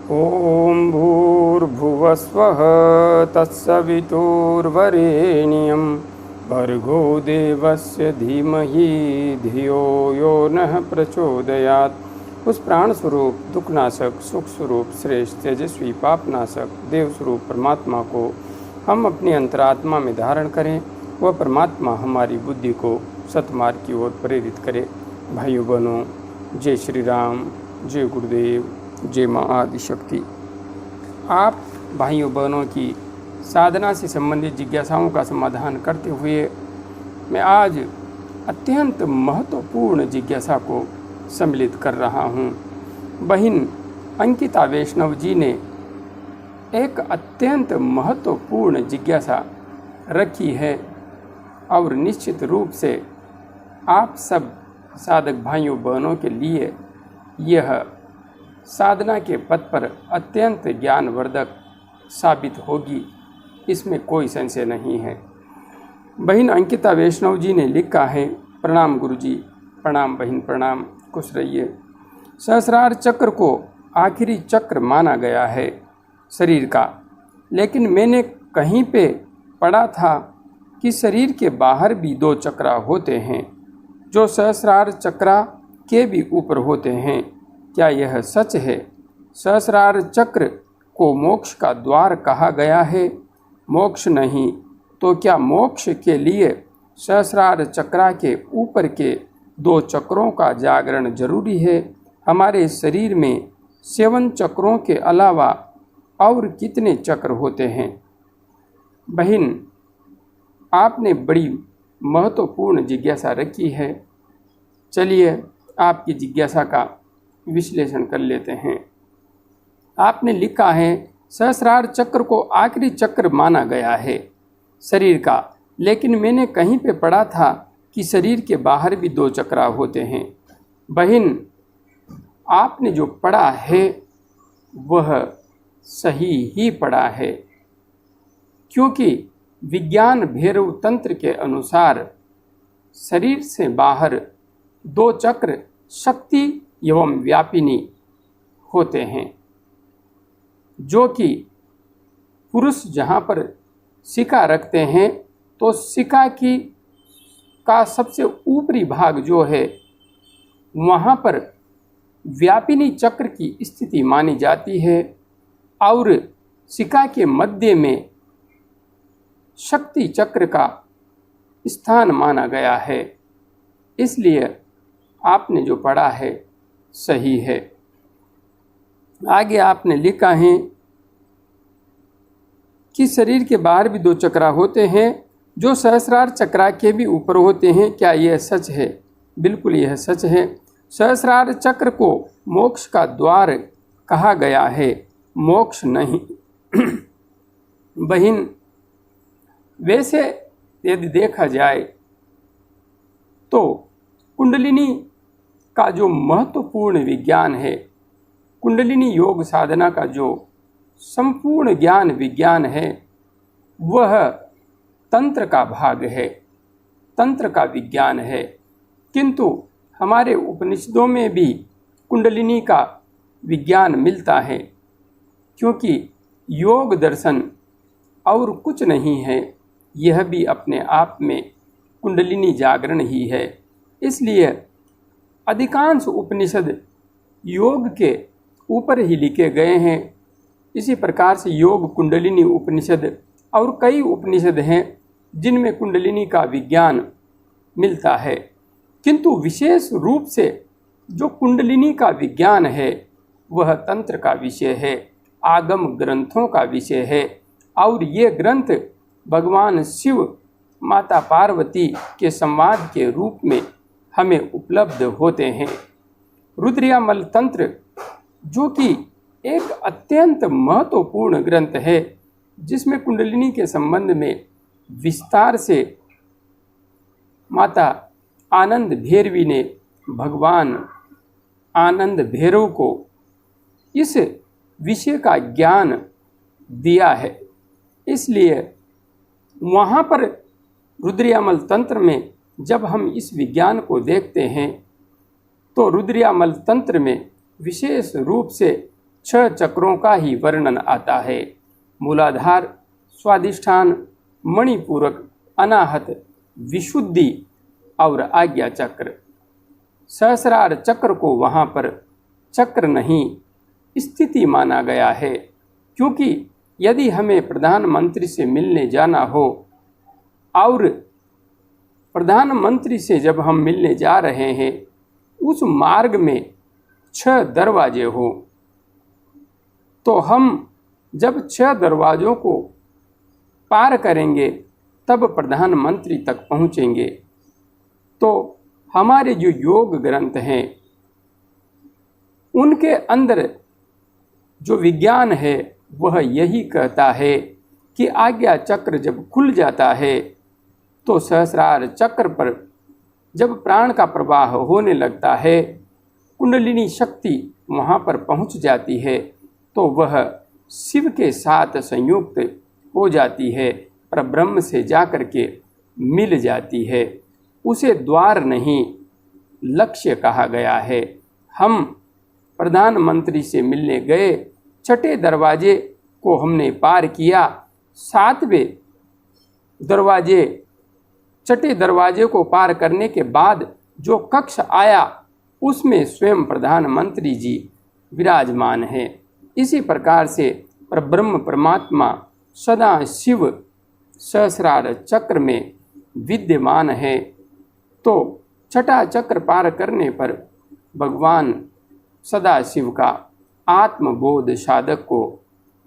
ॐ भूर्भुवस्वः तत्सवितुर्वरेण्यं भर्गो देवस्य धीमहि धियो यो नः प्रचोदयात्। उस प्राण स्वरूप दुखनाशक सुख स्वरूप श्रेष्ठ तेजस्वी पापनाशक देव स्वरूप परमात्मा को हम अपनी अंतरात्मा में धारण करें। वह परमात्मा हमारी बुद्धि को सतमार्ग की ओर प्रेरित करे। भाइयों बहनों, जय श्री राम, जय गुरुदेव, जय माँ आदिशक्ति। आप भाइयों बहनों की साधना से संबंधित जिज्ञासाओं का समाधान करते हुए मैं आज अत्यंत महत्वपूर्ण जिज्ञासा को सम्मिलित कर रहा हूँ। बहन अंकिता वैष्णव जी ने एक अत्यंत महत्वपूर्ण जिज्ञासा रखी है और निश्चित रूप से आप सब साधक भाइयों बहनों के लिए यह साधना के पथ पर अत्यंत ज्ञानवर्धक साबित होगी, इसमें कोई संशय नहीं है। बहन अंकिता वैष्णव जी ने लिखा है, प्रणाम गुरुजी, प्रणाम बहन, प्रणाम, खुश रहिए। सहस्रार चक्र को आखिरी चक्र माना गया है शरीर का, लेकिन मैंने कहीं पे पढ़ा था कि शरीर के बाहर भी 2 चक्रा होते हैं जो सहस्रार चक्रा के भी ऊपर होते हैं। क्या यह सच है? सहस्रार चक्र को मोक्ष का द्वार कहा गया है? मोक्ष नहीं तो क्या मोक्ष के लिए सहस्रार चक्रा के ऊपर के 2 चक्रों का जागरण जरूरी है? हमारे शरीर में 7 चक्रों के अलावा और कितने चक्र होते हैं? बहन, आपने बड़ी महत्वपूर्ण जिज्ञासा रखी है। चलिए आपकी जिज्ञासा का विश्लेषण कर लेते हैं। आपने लिखा है, सहस्रार चक्र को आखिरी चक्र माना गया है शरीर का, लेकिन मैंने कहीं पे पढ़ा था कि शरीर के बाहर भी 2 चक्रा होते हैं। बहन, आपने जो पढ़ा है वह सही ही पढ़ा है, क्योंकि विज्ञान भैरव तंत्र के अनुसार शरीर से बाहर 2 चक्र शक्ति एवं व्यापिनी होते हैं, जो कि पुरुष जहाँ पर शिखा रखते हैं तो शिखा का सबसे ऊपरी भाग जो है वहाँ पर व्यापिनी चक्र की स्थिति मानी जाती है और शिखा के मध्य में शक्ति चक्र का स्थान माना गया है। इसलिए आपने जो पढ़ा है सही है। आगे आपने लिखा है कि शरीर के बाहर भी 2 चक्रा होते हैं जो सहस्रार चक्रा के भी ऊपर होते हैं। क्या यह सच है? बिल्कुल यह सच है। सहस्रार चक्र को मोक्ष का द्वार कहा गया है, मोक्ष नहीं। बहन, वैसे यदि देखा जाए तो कुंडलिनी का जो महत्वपूर्ण विज्ञान है, कुंडलिनी योग साधना का जो संपूर्ण ज्ञान विज्ञान है, वह तंत्र का भाग है, तंत्र का विज्ञान है। किंतु हमारे उपनिषदों में भी कुंडलिनी का विज्ञान मिलता है, क्योंकि योग दर्शन और कुछ नहीं है, यह भी अपने आप में कुंडलिनी जागरण ही है। इसलिए अधिकांश उपनिषद योग के ऊपर ही लिखे गए हैं। इसी प्रकार से योग कुंडलिनी उपनिषद और कई उपनिषद हैं जिनमें कुंडलिनी का विज्ञान मिलता है, किंतु विशेष रूप से जो कुंडलिनी का विज्ञान है वह तंत्र का विषय है, आगम ग्रंथों का विषय है। और ये ग्रंथ भगवान शिव माता पार्वती के संवाद के रूप में हमें उपलब्ध होते हैं। रुद्रयामल तंत्र, जो कि एक अत्यंत महत्वपूर्ण ग्रंथ है, जिसमें कुंडलिनी के संबंध में विस्तार से माता आनंद भैरवी ने भगवान आनंद भैरव को इस विषय का ज्ञान दिया है। इसलिए वहाँ पर रुद्रयामल तंत्र में जब हम इस विज्ञान को देखते हैं तो रुद्रयामल तंत्र में विशेष रूप से 6 चक्रों का ही वर्णन आता है। मूलाधार, स्वाधिष्ठान, मणिपूरक, अनाहत, विशुद्धि और आज्ञा चक्र। सहस्रार चक्र को वहाँ पर चक्र नहीं, स्थिति माना गया है, क्योंकि यदि हमें प्रधानमंत्री से मिलने जाना हो और प्रधानमंत्री से जब हम मिलने जा रहे हैं उस मार्ग में 6 दरवाजे हो, तो हम जब 6 दरवाजों को पार करेंगे तब प्रधानमंत्री तक पहुँचेंगे। तो हमारे जो योग ग्रंथ हैं उनके अंदर जो विज्ञान है वह यही कहता है कि आज्ञा चक्र जब खुल जाता है तो सहस्रार चक्र पर जब प्राण का प्रवाह होने लगता है, कुंडलिनी शक्ति वहाँ पर पहुँच जाती है, तो वह शिव के साथ संयुक्त हो जाती है, परब्रह्म से जाकर के मिल जाती है। उसे द्वार नहीं, लक्ष्य कहा गया है। हम प्रधानमंत्री से मिलने गए, 6ठे दरवाजे को हमने पार किया, 7वें दरवाजे 6ठे दरवाजे को पार करने के बाद जो कक्ष आया उसमें स्वयं प्रधानमंत्री जी विराजमान हैं। इसी प्रकार से परब्रह्म परमात्मा सदा शिव सहस्रार चक्र में विद्यमान है। तो 6ठा चक्र पार करने पर भगवान सदाशिव का आत्मबोध साधक को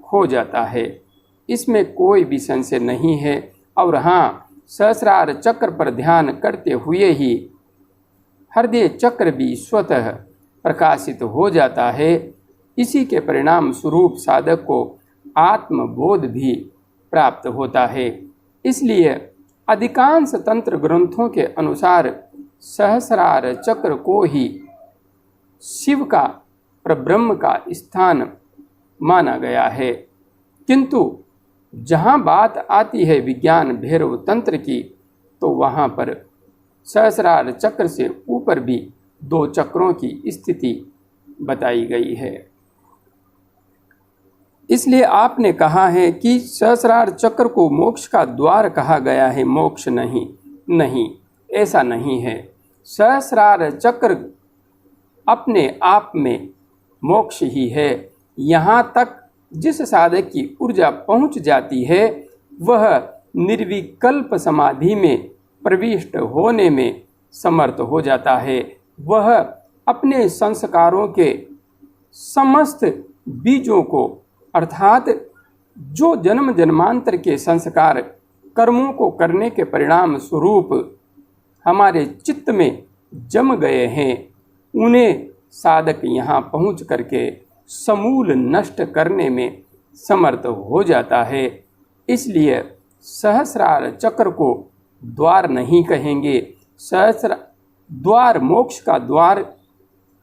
हो जाता है, इसमें कोई भी संशय नहीं है। और हाँ, सहस्रार चक्र पर ध्यान करते हुए ही हृदय चक्र भी स्वतः प्रकाशित हो जाता है। इसी के परिणाम स्वरूप साधक को आत्मबोध भी प्राप्त होता है। इसलिए अधिकांश तंत्र ग्रंथों के अनुसार सहस्रार चक्र को ही शिव का, परब्रह्म का स्थान माना गया है। किंतु जहाँ बात आती है विज्ञान भैरव तंत्र की, तो वहाँ पर सहस्रार चक्र से ऊपर भी 2 चक्रों की स्थिति बताई गई है। इसलिए आपने कहा है कि सहस्रार चक्र को मोक्ष का द्वार कहा गया है, मोक्ष नहीं। नहीं, ऐसा नहीं है। सहस्रार चक्र अपने आप में मोक्ष ही है। यहाँ तक जिस साधक की ऊर्जा पहुँच जाती है वह निर्विकल्प समाधि में प्रविष्ट होने में समर्थ हो जाता है। वह अपने संस्कारों के समस्त बीजों को, अर्थात जो जन्म जन्मांतर के संस्कार कर्मों को करने के परिणाम स्वरूप हमारे चित्त में जम गए हैं, उन्हें साधक यहाँ पहुँच करके समूल नष्ट करने में समर्थ हो जाता है। इसलिए सहस्रार चक्र को द्वार नहीं कहेंगे, सहस्र द्वार, मोक्ष का द्वार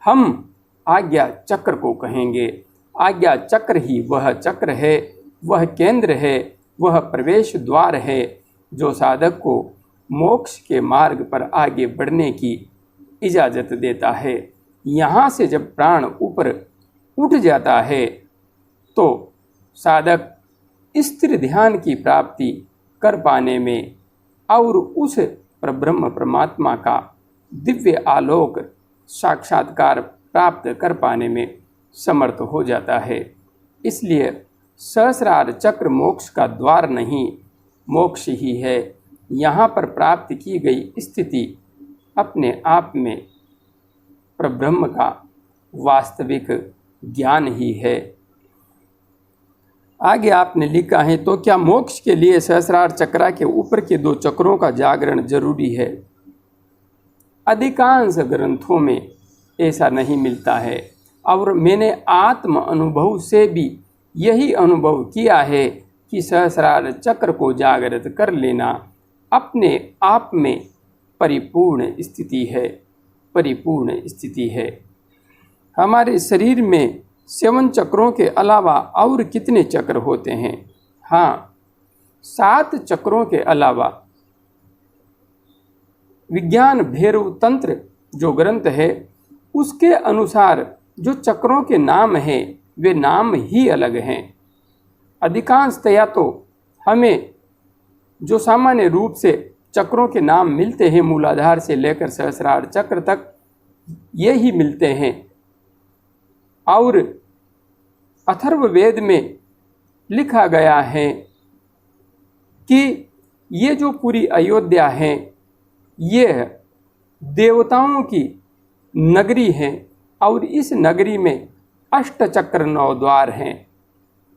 हम आज्ञा चक्र को कहेंगे। आज्ञा चक्र ही वह चक्र है, वह केंद्र है, वह प्रवेश द्वार है जो साधक को मोक्ष के मार्ग पर आगे बढ़ने की इजाज़त देता है। यहाँ से जब प्राण ऊपर उठ जाता है तो साधक स्थिर ध्यान की प्राप्ति कर पाने में और उस परब्रह्म परमात्मा का दिव्य आलोक साक्षात्कार प्राप्त कर पाने में समर्थ हो जाता है। इसलिए सहस्रार चक्र मोक्ष का द्वार नहीं, मोक्ष ही है। यहाँ पर प्राप्त की गई स्थिति अपने आप में परब्रह्म का वास्तविक ज्ञान ही है। आगे आपने लिखा है, तो क्या मोक्ष के लिए सहस्रार चक्र के ऊपर के 2 चक्रों का जागरण जरूरी है? अधिकांश ग्रंथों में ऐसा नहीं मिलता है और मैंने आत्म अनुभव से भी यही अनुभव किया है कि सहस्रार चक्र को जागृत कर लेना अपने आप में परिपूर्ण स्थिति है, परिपूर्ण स्थिति है। हमारे शरीर में 7 चक्रों के अलावा और कितने चक्र होते हैं? हाँ, 7 चक्रों के अलावा विज्ञान भैरव तंत्र जो ग्रंथ है उसके अनुसार जो चक्रों के नाम हैं वे नाम ही अलग हैं। अधिकांशतया तो हमें जो सामान्य रूप से चक्रों के नाम मिलते हैं, मूलाधार से लेकर सहस्रार चक्र तक ये ही मिलते हैं। और अथर्ववेद में लिखा गया है कि ये जो पूरी अयोध्या है ये देवताओं की नगरी है और इस नगरी में 8 चक्र 9 द्वार हैं।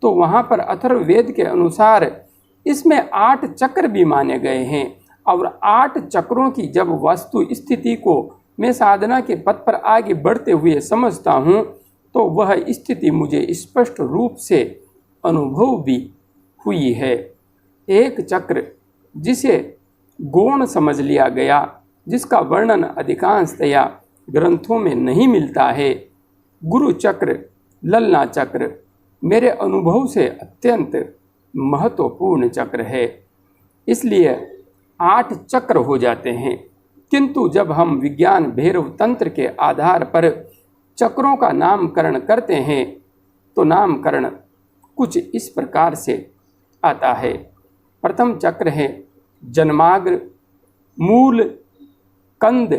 तो वहाँ पर अथर्ववेद के अनुसार इसमें 8 चक्र भी माने गए हैं। और 8 चक्रों की जब वस्तु स्थिति को मैं साधना के पथ पर आगे बढ़ते हुए समझता हूँ तो वह स्थिति मुझे स्पष्ट रूप से अनुभव भी हुई है। एक चक्र जिसे गौण समझ लिया गया, जिसका वर्णन अधिकांशतया ग्रंथों में नहीं मिलता है, गुरु चक्र, ललना चक्र मेरे अनुभव से अत्यंत महत्वपूर्ण चक्र है। इसलिए 8 चक्र हो जाते हैं। किंतु जब हम विज्ञान भैरव तंत्र के आधार पर चक्रों का नामकरण करते हैं तो नामकरण कुछ इस प्रकार से आता है। प्रथम चक्र है जन्माग्र, मूल, कंद,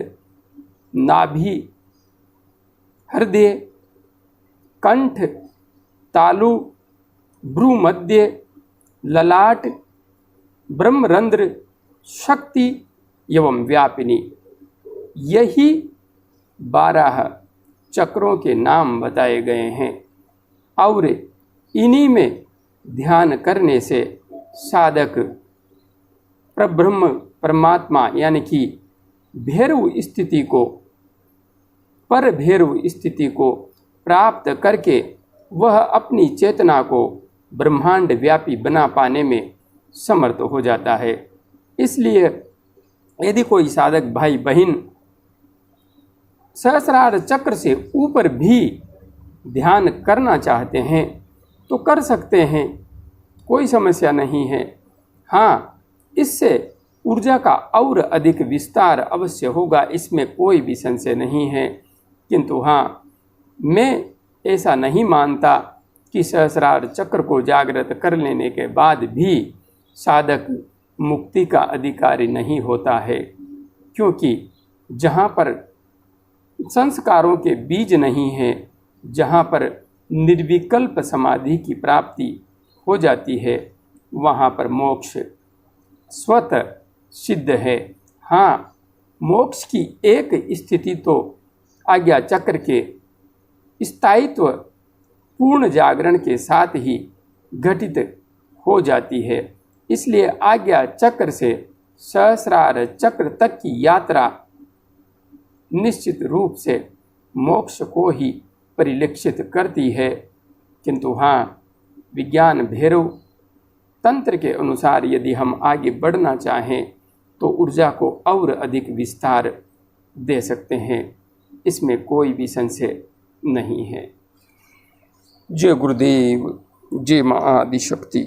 नाभि, हृदय, कंठ, तालु, भ्रूमध्य, ललाट, ब्रह्मरंध्र, शक्ति एवं व्यापिनी। यही 12 चक्रों के नाम बताए गए हैं। और इन्हीं में ध्यान करने से साधक परब्रह्म परमात्मा यानी कि भैरव स्थिति को, पर भैरव स्थिति को प्राप्त करके वह अपनी चेतना को ब्रह्मांड व्यापी बना पाने में समर्थ हो जाता है। इसलिए यदि कोई साधक भाई बहन सहस्रार चक्र से ऊपर भी ध्यान करना चाहते हैं तो कर सकते हैं, कोई समस्या नहीं है। हाँ, इससे ऊर्जा का और अधिक विस्तार अवश्य होगा, इसमें कोई भी संशय नहीं है। किंतु हाँ, मैं ऐसा नहीं मानता कि सहस्रार चक्र को जागृत कर लेने के बाद भी साधक मुक्ति का अधिकारी नहीं होता है, क्योंकि जहाँ पर संस्कारों के बीज नहीं हैं, जहाँ पर निर्विकल्प समाधि की प्राप्ति हो जाती है, वहाँ पर मोक्ष स्वतः सिद्ध है। हाँ, मोक्ष की एक स्थिति तो आज्ञा चक्र के स्थायित्व पूर्ण जागरण के साथ ही घटित हो जाती है। इसलिए आज्ञा चक्र से सहस्रार चक्र तक की यात्रा निश्चित रूप से मोक्ष को ही परिलक्षित करती है। किंतु हाँ, विज्ञान भैरव तंत्र के अनुसार यदि हम आगे बढ़ना चाहें तो ऊर्जा को और अधिक विस्तार दे सकते हैं, इसमें कोई भी संशय नहीं है। जय गुरुदेव, जय मां आदिशक्ति।